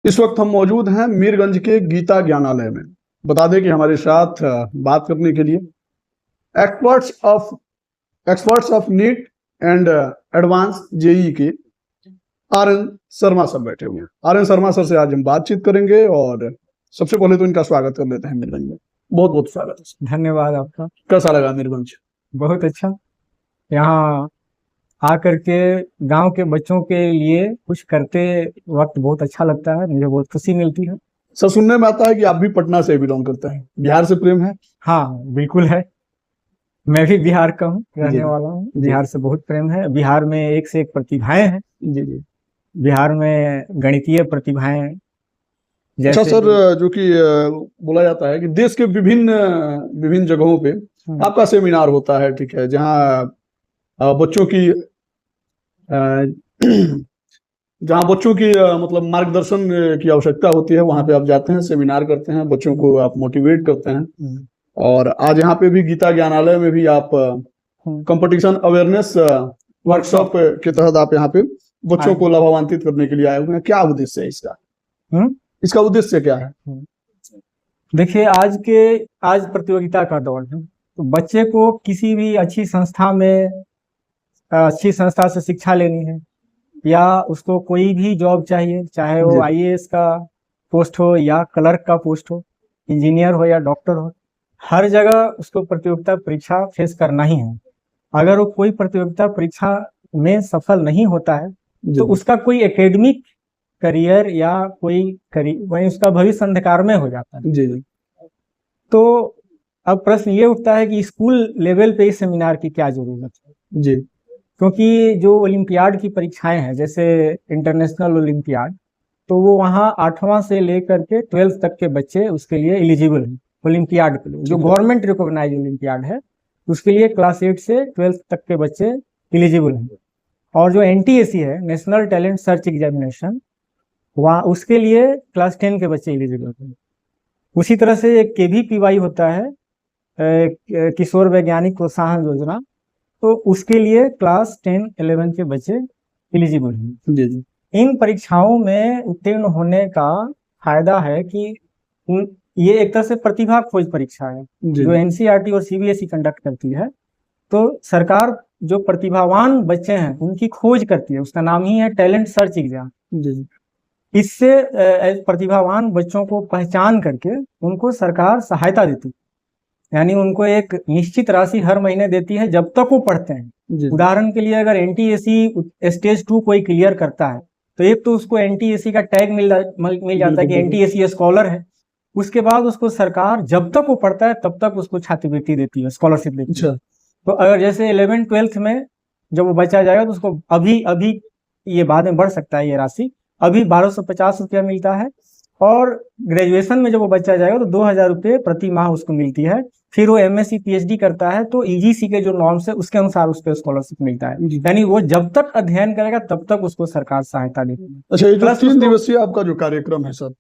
इस वक्त हम मौजूद हैं मीरगंज के गीता ज्ञानालय में। बता दें कि हमारे साथ बात करने के लिए experts of experts of NEET and advance JEE के आर.एन. शर्मा सर बैठे हुए हैं। आर.एन. शर्मा सर से आज हम बातचीत करेंगे और सबसे पहले तो इनका स्वागत कर लेते हैं मीरगंज में। बहुत बहुत स्वागत है। धन्यवाद आपका। कैसा लगा मीरगंज? बहुत अच्छा। यहाँ आकर के गांव के बच्चों के लिए कुछ करते वक्त बहुत अच्छा लगता है, मुझे बहुत खुशी मिलती है। सर, सुनने में आता है कि आप भी पटना से बिलोंग करते हैं, बिहार से प्रेम है? हाँ, बिल्कुल है। मैं भी बिहार का हूँ, रहने वाला हूँ। बिहार से बहुत प्रेम है। बिहार में एक से एक प्रतिभाएं हैं। जी जी। बिहार में गणितीय प्रतिभाएं अच्छा जैसे सर, जो कि बोला जाता है कि देश के विभिन्न विभिन्न जगहों पे आपका सेमिनार होता है, ठीक है, जहाँ बच्चों की जहाँ बच्चों की मतलब मार्गदर्शन की आवश्यकता होती है, वहां पे आप जाते हैं, सेमिनार करते हैं, बच्चों को आप मोटिवेट करते हैं। और आज यहाँ पे भी गीता ज्ञानालय में भी आप कंपटीशन अवेयरनेस वर्कशॉप के तहत आप यहाँ पे बच्चों को लाभान्वित करने के लिए आए हुए हैं। क्या उद्देश्य है इसका? इसका उद्देश्य क्या है? देखिए, आज प्रतियोगिता का दौर है, तो बच्चे को किसी भी अच्छी संस्था से शिक्षा लेनी है या उसको कोई भी जॉब चाहिए, चाहे वो आईएएस का पोस्ट हो या क्लर्क का पोस्ट हो, इंजीनियर हो या डॉक्टर हो, हर जगह उसको प्रतियोगिता परीक्षा फेस करना ही है। अगर वो कोई प्रतियोगिता परीक्षा में सफल नहीं होता है तो उसका कोई एकेडमिक करियर या वही उसका भविष्य अंधकार में हो जाता है। जी। तो अब प्रश्न ये उठता है कि स्कूल लेवल पे इस सेमिनार की क्या जरूरत है? जी। क्योंकि जो ओलंपियाड की परीक्षाएं हैं, जैसे इंटरनेशनल ओलंपियाड, तो वो वहाँ 8वां से लेकर के 12th तक के बच्चे उसके लिए एलिजिबल हैं। ओलंपियाड के लिए जो गवर्नमेंट रिकॉग्नाइज ओलंपियाड है, उसके लिए क्लास 8 से 12th तक के बच्चे एलिजिबल हैं। और जो NTSE है, नेशनल टैलेंट सर्च एग्जामिनेशन, वहाँ उसके लिए क्लास 10 के बच्चे एलिजिबल हैं। उसी तरह से एक KVPY होता है, किशोर वैज्ञानिक प्रोत्साहन योजना, तो उसके लिए क्लास 10, 11 के बच्चे एलिजिबल हैं। जी जी। इन परीक्षाओं में उत्तीर्ण होने का फायदा है कि ये एक तरह से प्रतिभा खोज परीक्षा है जो NCERT और CBSE कंडक्ट करती है। तो सरकार जो प्रतिभावान बच्चे हैं उनकी खोज करती है, उसका नाम ही है टैलेंट सर्च एग्जाम। इससे प्रतिभावान बच्चों को पहचान करके उनको सरकार सहायता देती है, यानी उनको एक निश्चित राशि हर महीने देती है जब तक वो पढ़ते हैं। उदाहरण के लिए अगर NTSE स्टेज 2 कोई क्लियर करता है तो एक तो उसको NTSE का टैग मिल जाता है कि NTSE स्कॉलर है। उसके बाद उसको सरकार जब तक वो पढ़ता है तब तक उसको छात्रवृत्ति देती है, स्कॉलरशिप देती है। तो अगर जैसे 11th 12th में जब वो बच्चा जाएगा तो उसको अभी ये बाद में बढ़ सकता है, ये राशि अभी 1250 रुपया मिलता है, और ग्रेजुएशन में जब वो बच्चा जाएगा तो 2000 रुपये प्रति माह उसको मिलती है। फिर वो MSc PhD करता है तो EGC के जो नॉर्म्स है उसके अनुसार उसको स्कॉलरशिप मिलता है, यानी वो जब तक अध्ययन करेगा तब तक उसको सरकार सहायता देती है। अच्छा, ये जो 3 दिवसीय आपका जो कार्यक्रम है सर,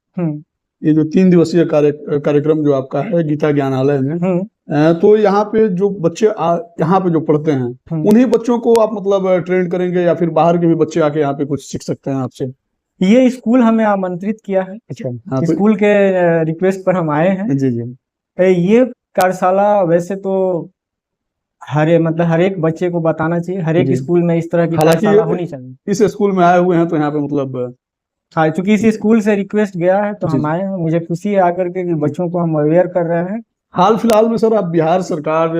ये जो 3 दिवसीय कार्यक्रम जो आपका है गीता ज्ञानालय में, तो यहाँ पे जो बच्चे यहाँ पे जो पढ़ते हैं उन्हीं बच्चों को आप मतलब ट्रेन करेंगे या फिर बाहर के भी बच्चे आके यहाँ पे कुछ सीख सकते हैं आपसे? ये स्कूल हमें आमंत्रित किया है। अच्छा, स्कूल के रिक्वेस्ट पर हम आए हैं। जी जी। ये कार्यशाला वैसे तो हर एक बच्चे को बताना चाहिए, हर एक स्कूल में इस तरह की कार्यशाला होनी चाहिए। इस स्कूल में आए हुए हैं तो यहाँ पे मतलब हाँ, चूंकि इस स्कूल से रिक्वेस्ट गया है तो हम आए हैं। मुझे खुशी है आकर के बच्चों को हम अवेयर कर रहे हैं। हाल फिलहाल में सर आप बिहार सरकार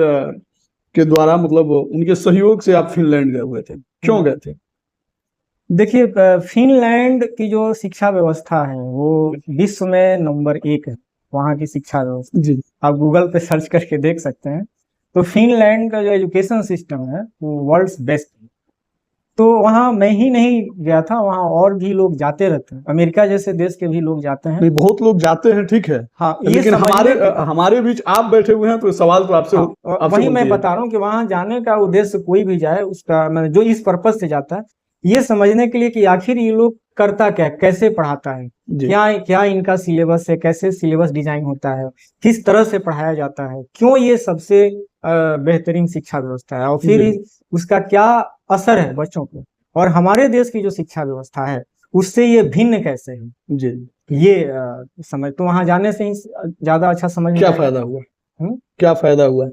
के द्वारा मतलब उनके सहयोग से आप फिनलैंड गए हुए थे, क्यों गए थे? देखिए, फिनलैंड की जो शिक्षा व्यवस्था है वो विश्व में नंबर 1 है, वहाँ की शिक्षा व्यवस्था। जी, आप गूगल पे सर्च करके देख सकते हैं। तो फिनलैंड का जो एजुकेशन सिस्टम है वो वर्ल्ड्स बेस्ट है। तो वहाँ मैं ही नहीं गया था, वहाँ और भी लोग जाते रहते हैं, अमेरिका जैसे देश के भी लोग जाते हैं। नहीं, बहुत लोग जाते हैं, ठीक है। हाँ, लेकिन हमारे बीच आप बैठे हुए हैं तो सवाल तो आपसे वही मैं बता रहा हूँ कि वहाँ जाने का उद्देश्य कोई भी जाए उसका मतलब जो इस पर्पज से जाता है ये समझने के लिए कि आखिर ये लोग करता क्या, कैसे पढ़ाता है, क्या इनका सिलेबस है, कैसे सिलेबस डिजाइन होता है, किस तरह से पढ़ाया जाता है, क्यों ये सबसे बेहतरीन शिक्षा व्यवस्था है, और फिर उसका क्या असर है बच्चों पे। और हमारे देश की जो शिक्षा व्यवस्था है उससे ये भिन्न कैसे है, जी। ये समझ, तो वहां जाने से ही ज्यादा अच्छा समझ में क्या आएगा। फायदा हुआ? क्या फायदा हुआ?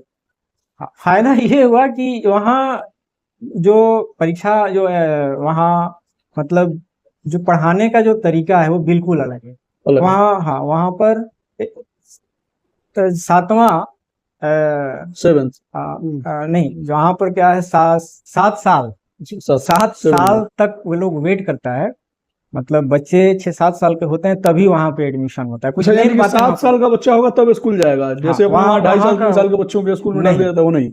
हाँ, फायदा ये हुआ कि वहाँ जो परीक्षा जो है वहाँ, मतलब जो पढ़ाने का जो तरीका है वो बिल्कुल अलग है। अलग है। वहाँ, हाँ, वहाँ पर 7वां सेवेंथ नहीं, वहाँ पर क्या है, 7 साल, 7 साल तक वो लोग वेट करता है। मतलब बच्चे 6-7 साल के होते हैं तभी वहाँ पे एडमिशन होता है। कुछ अच्छा, यानी मेन कि बातें 7 साल का बच्चा होगा तब स्कूल जाएगा, जैसे अपने वहाँ 2.5 साल 3 साल के बच्चों के स्कूल में डाल दिया था, वो नहीं।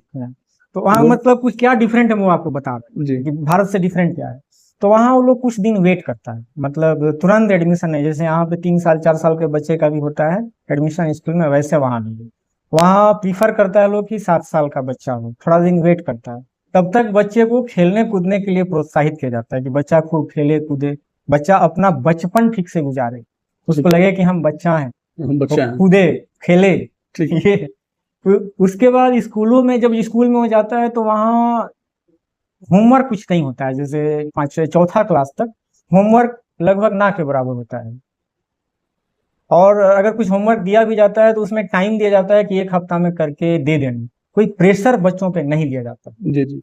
तो वहाँ मतलब कुछ क्या डिफरेंट है वो आपको बता रहे हैं कि भारत से डिफरेंट क्या है। तो वहाँ वो लोग कुछ दिन वेट करता है, मतलब तुरंत एडमिशन नहीं, जैसे यहाँ पे 3 साल 4 साल के बच्चे का भी होता है एडमिशन स्कूल में, वैसे वहाँ नहीं। वहाँ प्रीफर करता है लोग कि 7 साल का बच्चा हो, थोड़ा दिन वेट करता है। तब तक बच्चे को खेलने कूदने के लिए प्रोत्साहित किया जाता है कि बच्चा खूब खेले कूदे, बच्चा अपना बचपन ठीक से गुजारे, उसको लगे कि हम बच्चा हैं, बच्चा कूदे खेले। ये उसके बाद स्कूलों में, जब स्कूल में हो जाता है तो वहाँ होमवर्क कुछ नहीं होता है, जैसे 4 क्लास तक होमवर्क लगभग ना के बराबर होता है। और अगर कुछ होमवर्क दिया भी जाता है तो उसमें टाइम दिया जाता है कि 1 हफ्ता में करके दे देना, कोई प्रेशर बच्चों पे नहीं दिया जाता। जी जी।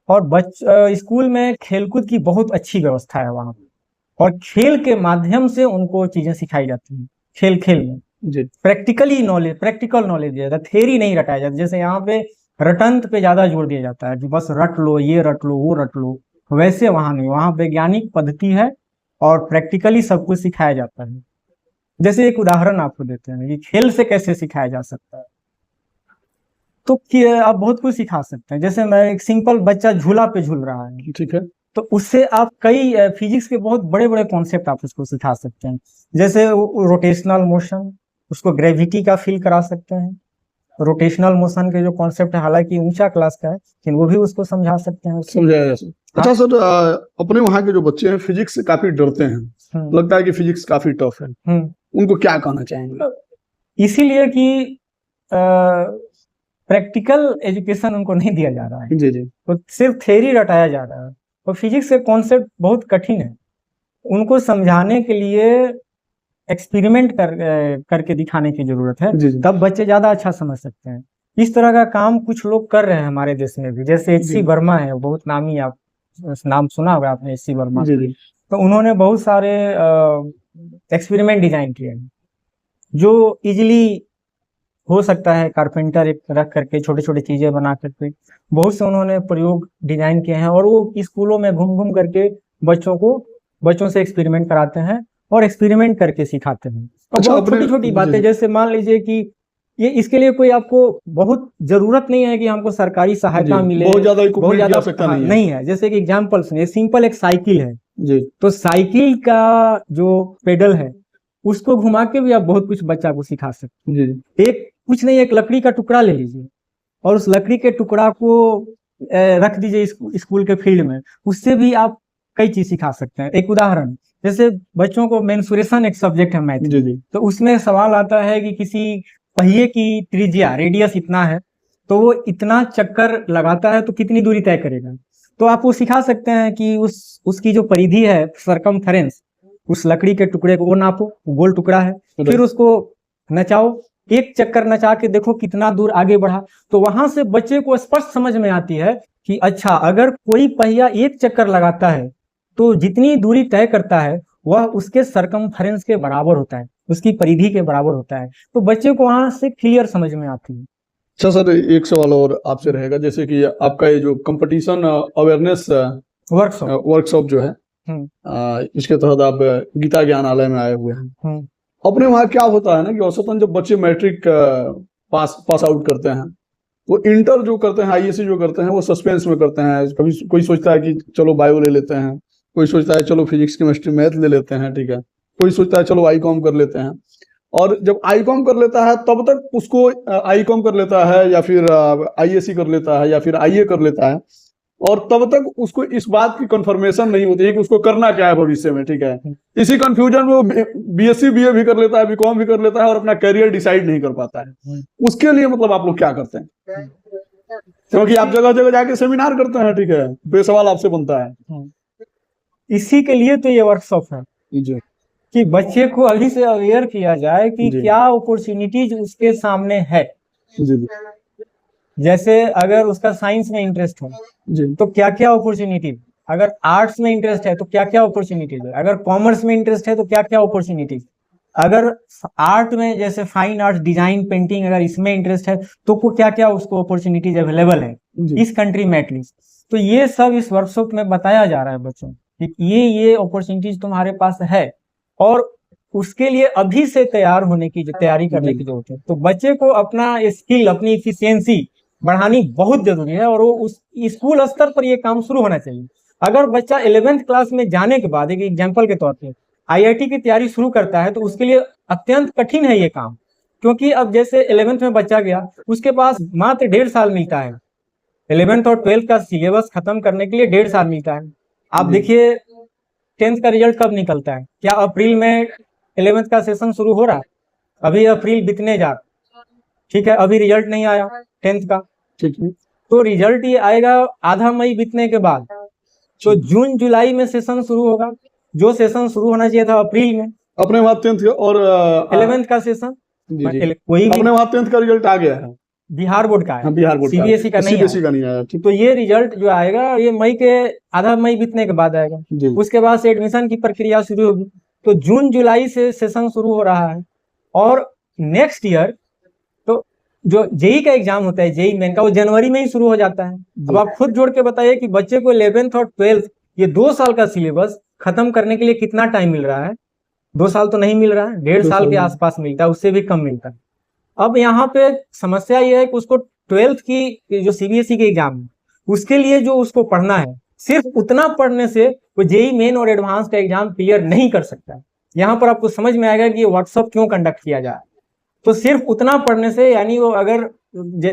और स्कूल में खेलकूद की बहुत अच्छी व्यवस्था है वहाँ पे, और खेल के माध्यम से उनको चीजें सिखाई जाती हैं, खेल खेल में प्रैक्टिकल नॉलेज दिया जाता है, थ्योरी नहीं रटाया जाता। जैसे यहाँ पे रटंत पे ज्यादा जोर दिया जाता है कि बस रट लो, ये रट लो, वो रट लो, वैसे वहां नहीं, वहां वैज्ञानिक पद्धति है और प्रैक्टिकली सब कुछ सिखाया जाता है। जैसे एक उदाहरण आपको देते हैं कि खेल से कैसे सिखाया जा सकता है, तो आप बहुत कुछ सिखा सकते हैं। जैसे मैं, एक सिंपल बच्चा झूला पे झूल रहा है, ठीक है, तो उससे आप कई फिजिक्स के बहुत बड़े बड़े कॉन्सेप्ट आप उसको सिखा सकते हैं। जैसे रोटेशनल मोशन, उसको ग्रेविटी का फील करा सकते हैं। रोटेशनल मोशन के जो कॉन्सेप्ट है, हालांकि ऊंचा क्लास का है, लेकिन वो भी उसको समझा सकते हैं, समझाया जा सकता है। अच्छा सर, अपने वहाँ के जो बच्चे हैं फिजिक्स से काफी डरते हैं, लगता है कि फिजिक्स काफी टफ है, उनको क्या कहना चाहेंगे? इसीलिए कि प्रैक्टिकल एजुकेशन उनको नहीं दिया जा रहा है, जी जी, तो सिर्फ थ्योरी रटाया जा रहा है, और फिजिक्स के कॉन्सेप्ट बहुत कठिन है। उनको समझाने के लिए एक्सपेरिमेंट करके दिखाने की जरूरत है, तब बच्चे ज्यादा अच्छा समझ सकते हैं। इस तरह का काम कुछ लोग कर रहे हैं हमारे देश में भी, जैसे एच सी वर्मा है, बहुत नामी, आप नाम सुना होगा आपने एच सी वर्मा। तो उन्होंने बहुत सारे एक्सपेरिमेंट डिजाइन किए हैं जो इजिली हो सकता है, कारपेंटर एक रख करके छोटे छोटे चीजें बना करके बहुत से उन्होंने प्रयोग डिजाइन किए हैं, और वो स्कूलों में घूम घूम करके बच्चों से एक्सपेरिमेंट कराते हैं और एक्सपेरिमेंट करके सिखाते हैं। और बहुत छोटी छोटी बातें, जैसे मान लीजिए कि ये, इसके लिए कोई आपको बहुत जरूरत नहीं है कि हमको सरकारी सहायता मिले, बहुत ज्यादा आवश्यकता नहीं है। जैसे कि एग्जाम्पल सुनिए, सिंपल एक साइकिल है जी, तो साइकिल का जो पेडल है उसको घुमा के भी आप बहुत कुछ बच्चा को सिखा सकते हैं जी। एक कुछ नहीं, एक लकड़ी का टुकड़ा ले लीजिए और उस लकड़ी के टुकड़ा को रख दीजिए स्कूल के फील्ड में, उससे भी आप कई चीज सिखा सकते हैं। एक उदाहरण, जैसे बच्चों को मेंसुरेशन एक सब्जेक्ट है मैथ, तो उसमें सवाल आता है कि किसी पहिए की त्रिज्या, रेडियस इतना है, तो वो इतना चक्कर लगाता है तो कितनी दूरी तय करेगा। तो आप वो सिखा सकते हैं कि उसकी जो परिधि है, सरकमफेरेंस, उस लकड़ी के टुकड़े को वो नापो, गोल टुकड़ा है, फिर उसको नचाओ, एक चक्कर नचा के देखो कितना दूर आगे बढ़ा। तो वहां से बच्चे को स्पष्ट समझ में आती है कि अच्छा, अगर कोई पहिया एक चक्कर लगाता है तो जितनी दूरी तय करता है वह उसके सरकमफेरेंस के बराबर होता है, उसकी परिधि के बराबर होता है। तो बच्चे को वहां से क्लियर समझ में आती है। अच्छा सर, एक सवाल और आपसे रहेगा, जैसे कि आपका ये जो कंपटीशन अवेयरनेस वर्कशॉप जो है, इसके तहत आप गीता ज्ञानालय में आए हुए हैं, अपने वहाँ क्या होता है ना कि औसतन जब बच्चे मैट्रिक पास आउट करते हैं, वो इंटर जो करते हैं, आईएससी जो करते हैं, वो सस्पेंस में करते हैं। कभी कोई सोचता है कि चलो बायो ले लेते हैं, कोई सोचता है चलो फिजिक्स केमिस्ट्री मैथ ले लेते हैं, ठीक है, कोई सोचता है चलो आईकॉम कर लेते हैं। और जब आईकॉम कर लेता है तब तक उसको आईकॉम कर लेता है या फिर आईएससी कर लेता है या फिर आईए कर लेता है, और तब तक उसको इस बात की कंफर्मेशन नहीं होती है कि उसको करना क्या है भविष्य में, ठीक है। इसी कंफ्यूजन में वो बीएससी बीए भी कर लेता है, बीकॉम भी कर लेता है, और अपना करियर डिसाइड नहीं कर पाता है। उसके लिए मतलब आप लोग क्या करते हैं? क्योंकि आप जगह जगह जाके सेमिनार करते हैं, ठीक है, बेसवाल आपसे बनता है। इसी के लिए तो ये वर्कशॉप है जी कि बच्चे को अभी से अवेयर किया जाए कि जी। क्या अपॉर्चुनिटीज उसके सामने है। जी जी जैसे अगर उसका साइंस में इंटरेस्ट है जी तो क्या क्या अपॉर्चुनिटीज, अगर आर्ट्स में इंटरेस्ट है तो क्या क्या अपॉर्चुनिटीज है, अगर कॉमर्स में इंटरेस्ट है तो क्या क्या अपॉर्चुनिटीज, अगर आर्ट में जैसे फाइन आर्ट, डिजाइन, पेंटिंग, अगर इसमें इंटरेस्ट है तो क्या क्या उसको अपॉर्चुनिटीज अवेलेबल है जी। इस कंट्री में एटलीस्ट। तो ये सब इस वर्कशॉप में बताया जा रहा है बच्चों कि ये अपॉर्चुनिटीज तुम्हारे पास है और उसके लिए अभी से तैयार होने की, तैयारी करने की जरूरत है। तो बच्चे को अपना स्किल, अपनी इफिशियंसी बढ़ानी बहुत जरूरी है और वो उस स्कूल स्तर पर ये काम शुरू होना चाहिए। अगर बच्चा 11th क्लास में जाने के बाद, एक एग्जाम्पल के तौर पे आईआईटी की तैयारी शुरू करता है तो उसके लिए अत्यंत कठिन है ये काम, क्योंकि अब जैसे 11th में बच्चा गया, उसके पास मात्र 1.5 साल मिलता है। 11th और 12th का सिलेबस खत्म करने के लिए 1.5 साल मिलता है। आप देखिए 10th का रिजल्ट कब निकलता है? क्या अप्रैल में 11th का सेशन शुरू हो रहा है? अभी अप्रैल बीतने जा रहा, ठीक है, अभी रिजल्ट नहीं आया 10th का, ठीक है। तो रिजल्ट ये आएगा आधा मई बीतने के बाद। तो जून जुलाई में सेशन शुरू होगा, जो सेशन शुरू होना चाहिए था अप्रैल में, अपने वहाँ 10th और 11th का सेशन। जी जी। कोई भी अपने वहाँ 10th का रिजल्ट आ गया है, बिहार बोर्ड का है, हाँ बिहार बोर्ड का, सीबीएसई का नहीं सीबीएसई आया। का नहीं आया। ठीक। तो ये रिजल्ट जो आएगा ये मई के आधा मई बीतने के बाद आएगा। जी उसके बाद से एडमिशन की प्रक्रिया शुरू होगी। तो जून जुलाई से सेशन शुरू हो रहा है और नेक्स्ट ईयर तो जो जेई का एग्जाम होता है, जेई मेन का, वो जनवरी में ही शुरू हो जाता है। अब आप खुद जोड़ के बताइए कि बच्चे को 11th और 12th ये 2 साल का सिलेबस खत्म करने के लिए कितना टाइम मिल रहा है? 2 साल तो नहीं मिल रहा है, 1.5 साल के आसपास मिलता है, उससे भी कम मिलता है। अब यहाँ पे समस्या ये है कि उसको 12th की जो सीबीएसई के एग्जाम है उसके लिए जो उसको पढ़ना है, सिर्फ उतना पढ़ने से वो जेई मेन और एडवांस का एग्जाम क्लियर नहीं कर सकता है। यहाँ पर आपको समझ में आएगा कि ये व्हाट्सअप क्यों कंडक्ट किया जा रहा है। तो सिर्फ उतना पढ़ने से, यानी वो अगर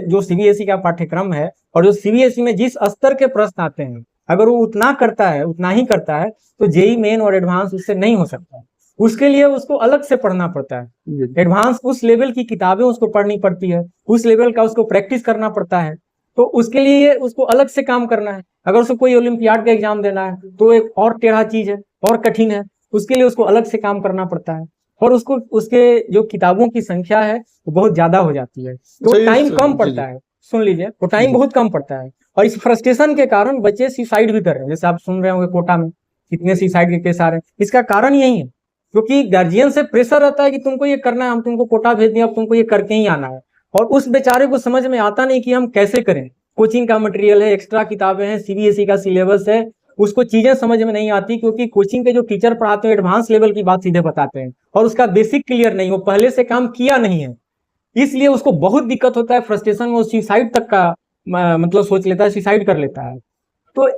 जो सीबीएसई का पाठ्यक्रम है और जो सीबीएसई में जिस स्तर के प्रश्न आते हैं, अगर वो उतना करता है, उतना ही करता है, तो जेई मेन और एडवांस उससे नहीं हो सकता। उसके लिए उसको अलग से पढ़ना पड़ता है। एडवांस उस लेवल की किताबें उसको पढ़नी पड़ती है, उस लेवल का उसको प्रैक्टिस करना पड़ता है। तो उसके लिए उसको अलग से काम करना है। अगर उसको कोई ओलंपियाड का एग्जाम देना है तो एक और टेढ़ा चीज है, और कठिन है, उसके लिए उसको अलग से काम करना पड़ता है और उसको उसके जो किताबों की संख्या है वो बहुत ज्यादा हो जाती है, तो टाइम कम पड़ता है। सुन लीजिए, वो टाइम बहुत कम पड़ता है और इस फ्रस्ट्रेशन के कारण बच्चे सुसाइड भी कर रहे हैं। जैसे आप सुन रहे होंगे कोटा में कितने सुसाइड के केस आ रहे हैं, इसका कारण यही है क्योंकि गार्जियन से प्रेशर रहता है कि तुमको ये करना है, हम तुमको कोटा भेज दिया, अब तुमको ये करके ही आना है। और उस बेचारे को समझ में आता नहीं कि हम कैसे करें। कोचिंग का मटेरियल है, एक्स्ट्रा किताबें हैं, सीबीएसई का सिलेबस है, उसको चीजें समझ में नहीं आती क्योंकि कोचिंग के जो टीचर पढ़ाते हैं एडवांस लेवल की बात सीधे बताते हैं और उसका बेसिक क्लियर नहीं, वो पहले से काम किया नहीं है, इसलिए उसको बहुत दिक्कत होता है। फ्रस्ट्रेशन में सुसाइड तक का मतलब सोच लेता है, सुसाइड कर लेता है। तो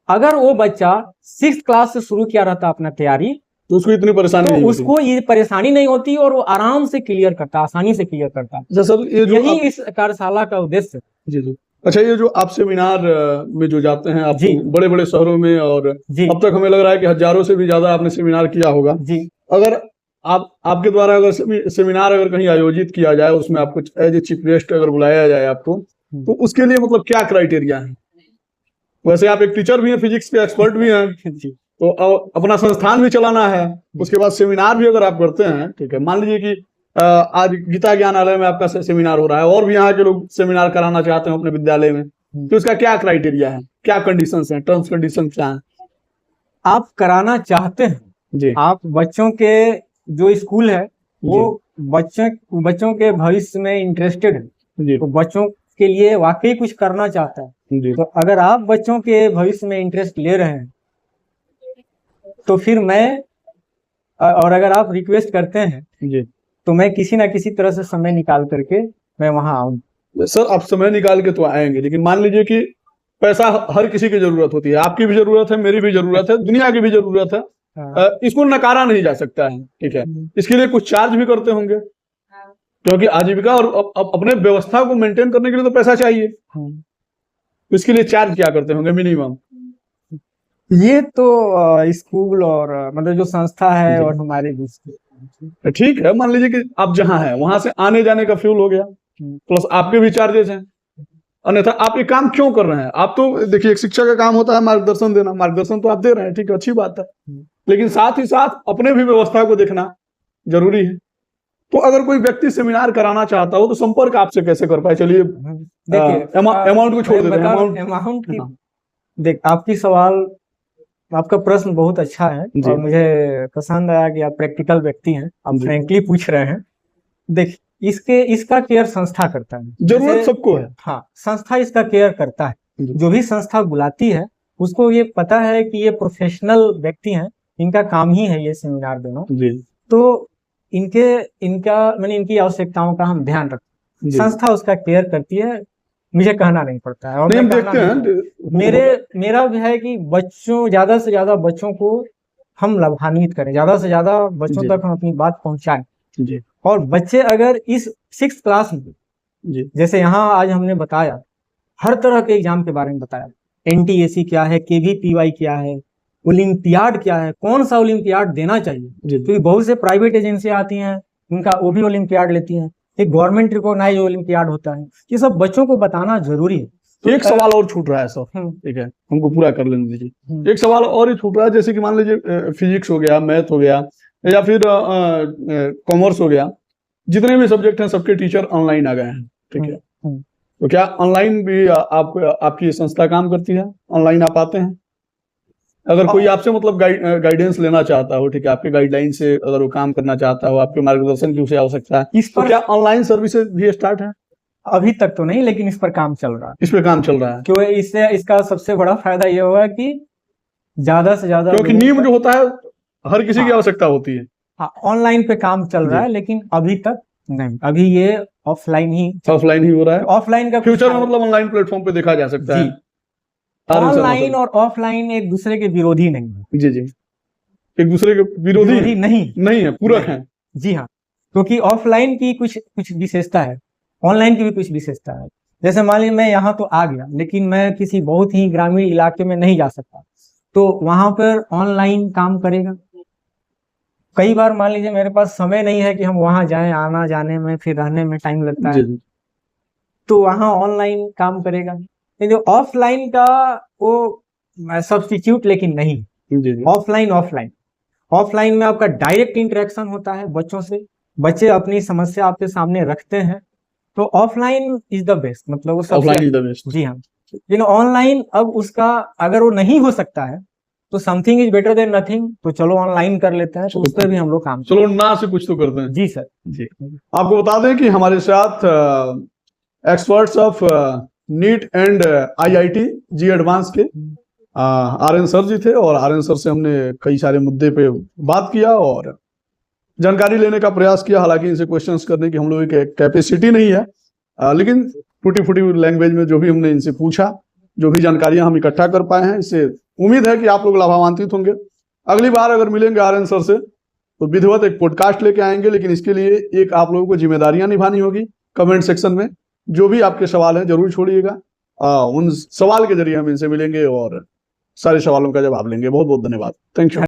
अगर वो बच्चा 6th क्लास से शुरू किया रहता अपना तैयारी तो उसको इतनी परेशानी तो नहीं उसको ये परेशानी नहीं होती और वो आराम से क्लियर करता, आसानी से क्लियर करता। अच्छा सर, ये जो यही इस कार्यशाला का उद्देश्य। जी जी। अच्छा, ये जो आप सेमिनार में जो जाते हैं आप जी। बड़े बड़े शहरों में, और जी। अब तक हमें लग रहा है कि हजारों से भी ज्यादा आपने सेमिनार किया होगा जी। अगर आपके द्वारा अगर सेमिनार अगर कहीं आयोजित किया जाए, उसमें आपको एज ए चीफ गेस्ट अगर बुलाया जाए आपको, तो उसके लिए मतलब क्या क्राइटेरिया है? वैसे आप एक टीचर भी हैं, फिजिक्स के एक्सपर्ट भी हैं, जी। तो अपना संस्थान भी चलाना है, उसके बाद सेमिनार भी अगर आप करते हैं, ठीक है, मान लीजिए कि आज गीता ज्ञानालय में आपका सेमिनार हो रहा है और भी यहाँ के लोग सेमिनार कराना चाहते हैं अपने विद्यालय में, तो इसका क्या क्राइटेरिया है, क्या कंडीशंस हैं, टर्म्स कंडीशन क्या है? आप कराना चाहते हैं जी, आप बच्चों के जो स्कूल है वो बच्चों के भविष्य में इंटरेस्टेड है, जी, तो बच्चों के लिए वाकई कुछ करना चाहता है, जी, तो अगर आप बच्चों के भविष्य में इंटरेस्ट ले रहे हैं तो फिर मैं, और अगर आप रिक्वेस्ट करते हैं जी। तो मैं किसी ना किसी तरह से समय निकाल करके मैं वहां आऊँ। सर, आप समय निकाल के तो आएंगे, लेकिन मान लीजिए कि पैसा हर किसी की जरूरत होती है, आपकी भी जरूरत है, मेरी भी जरूरत है, दुनिया की भी जरूरत है, इसको नकारा नहीं जा सकता है, ठीक है, इसके लिए कुछ चार्ज भी करते होंगे, क्योंकि आजीविका और अपने व्यवस्था को मेंटेन करने के लिए तो पैसा चाहिए, तो इसके लिए चार्ज क्या करते होंगे मिनिमम? ये तो स्कूल और मतलब जो संस्था है और हमारे बीच। ठीक है, मान लीजिए कि आप जहां हैं वहां से आने जाने का फ्यूल हो गया, प्लस आपके भी चार्जेस हैं, अन्यथा आप ये काम क्यों कर रहे हैं? आप तो देखिए, एक शिक्षक का काम होता है मार्गदर्शन देना, मार्गदर्शन तो आप दे रहे हैं, ठीक है, अच्छी बात है, लेकिन साथ ही साथ अपने भी व्यवस्था को देखना जरूरी है। तो अगर कोई व्यक्ति सेमिनार कराना चाहता हो तो संपर्क आपसे कैसे कर पाए? चलिए देखिए, अमाउंट को छोड़ देते हैं, अमाउंट की, देख आपकी सवाल, आपका प्रश्न बहुत अच्छा है और मुझे पसंद आया कि आप प्रैक्टिकल व्यक्ति हैं, आप फ्रैंकली पूछ रहे हैं। देख, इसका केयर संस्था करता है, जरूरत सबको है। हाँ, संस्था इसका केयर करता है। जो भी संस्था बुलाती है उसको ये पता है कि ये प्रोफेशनल व्यक्ति हैं, इनका काम ही है ये सेमिनार देना, तो इनकी आवश्यकताओं का हम ध्यान रखते हैं। संस्था उसका केयर करती है, मुझे कहना नहीं पड़ता है। और नहीं, देखते हैं, मेरा भी है कि ज्यादा से ज्यादा बच्चों को हम लाभान्वित करें, ज्यादा से ज्यादा बच्चों तक हम अपनी बात पहुंचाएं। और बच्चे अगर इस 6th क्लास में, जैसे यहाँ आज हमने बताया, हर तरह के एग्जाम के बारे में बताया, NTAC क्या है, KVPY क्या है, ओलंपियाड क्या है, कौन सा ओलंपियाड देना चाहिए, क्योंकि बहुत से प्राइवेट एजेंसियां आती हैं, उनका वो भी ओलंपियाड लेती हैं, एक गवर्नमेंट रिकॉग्नाइज ओलंपियाड होता है, ये सब बच्चों को बताना जरूरी है। तो एक सवाल और छूट रहा है सर, ठीक है, हमको पूरा कर लेने दीजिए। एक सवाल और ही छूट रहा है, जैसे कि मान लीजिए फिजिक्स हो गया, मैथ हो गया, या फिर कॉमर्स हो गया, जितने भी सब्जेक्ट हैं सबके टीचर ऑनलाइन आ गए हैं, ठीक है, तो क्या ऑनलाइन भी आपकी संस्था काम करती है? ऑनलाइन आप आते हैं? अगर कोई आपसे मतलब गाइडेंस लेना चाहता हो, ठीक है, आपके गाइडलाइन से अगर वो काम करना चाहता हो, आपके मार्गदर्शन की उसे आवश्यकता है, इस पर क्या ऑनलाइन सर्विसेज भी स्टार्ट है? अभी तक तो नहीं, लेकिन इस पर काम चल रहा है। इस पर काम चल रहा है, क्यों? इससे इसका सबसे बड़ा फायदा ये होगा कि ज्यादा से ज्यादा, क्योंकि नींव जो होता है हर किसी की आवश्यकता होती है। हाँ, ऑनलाइन पे काम चल रहा है, लेकिन अभी तक नहीं, अभी ये ऑफलाइन ही हो रहा है। ऑफलाइन का फ्यूचर में मतलब ऑनलाइन प्लेटफॉर्म पे देखा जा सकता है। ऑनलाइन और ऑफलाइन एक दूसरे के विरोधी नहीं है। जी, एक दूसरे के विरोधी नहीं है, पूरक है। जी हाँ, क्योंकि ऑफलाइन की कुछ विशेषता है, ऑनलाइन की भी कुछ विशेषता है। जैसे मान लीजिए मैं यहाँ तो आ गया, लेकिन मैं किसी बहुत ही ग्रामीण इलाके में नहीं जा सकता, तो वहां पर ऑनलाइन काम करेगा। कई बार मान लीजिए मेरे पास समय नहीं है कि हम वहां जाएं, आना जाने में फिर रहने में टाइम लगता है, तो वहां ऑनलाइन काम करेगा। जो ऑफलाइन का वो सब्स्टिट्यूट लेकिन नहीं, ऑफलाइन में आपका डायरेक्ट इंटरेक्शन होता है बच्चों से, बच्चे अपनी समस्या आपके सामने रखते हैं, तो ऑफलाइन इज द बेस्ट, मतलब ऑफलाइन इज द बेस्ट। जी हाँ, लेकिन ऑनलाइन अब उसका अगर वो नहीं हो सकता है तो something is better than nothing, तो चलो ऑनलाइन कर लेते हैं, तो उस पर भी हम लोग काम, चलो ना से कुछ तो करते हैं। जी सर। जी, आपको बता दें कि हमारे साथ experts of NEET and IIT JEE advance के RN सर जी थे, और RN सर से हमने कई सारे मुद्दे पे बात किया और जानकारी लेने का प्रयास किया। हालांकि इनसे क्वेश्चंस करने की हम लोगों की कैपेसिटी नहीं है, लेकिन टूटी फूटी लैंग्वेज में जो भी हमने इनसे पूछा, जो भी जानकारियां हम इकट्ठा कर पाए हैं, इससे उम्मीद है कि आप लोग लाभान्वित होंगे। अगली बार अगर मिलेंगे RN सर से तो विधिवत एक पॉडकास्ट लेके आएंगे, लेकिन इसके लिए एक आप लोगों को जिम्मेदारियां निभानी होगी। कमेंट सेक्शन में जो भी आपके सवाल हैं जरूर छोड़िएगा, उन सवाल के जरिए हम इनसे मिलेंगे और सारे सवालों का जवाब लेंगे। बहुत बहुत धन्यवाद, थैंक यू।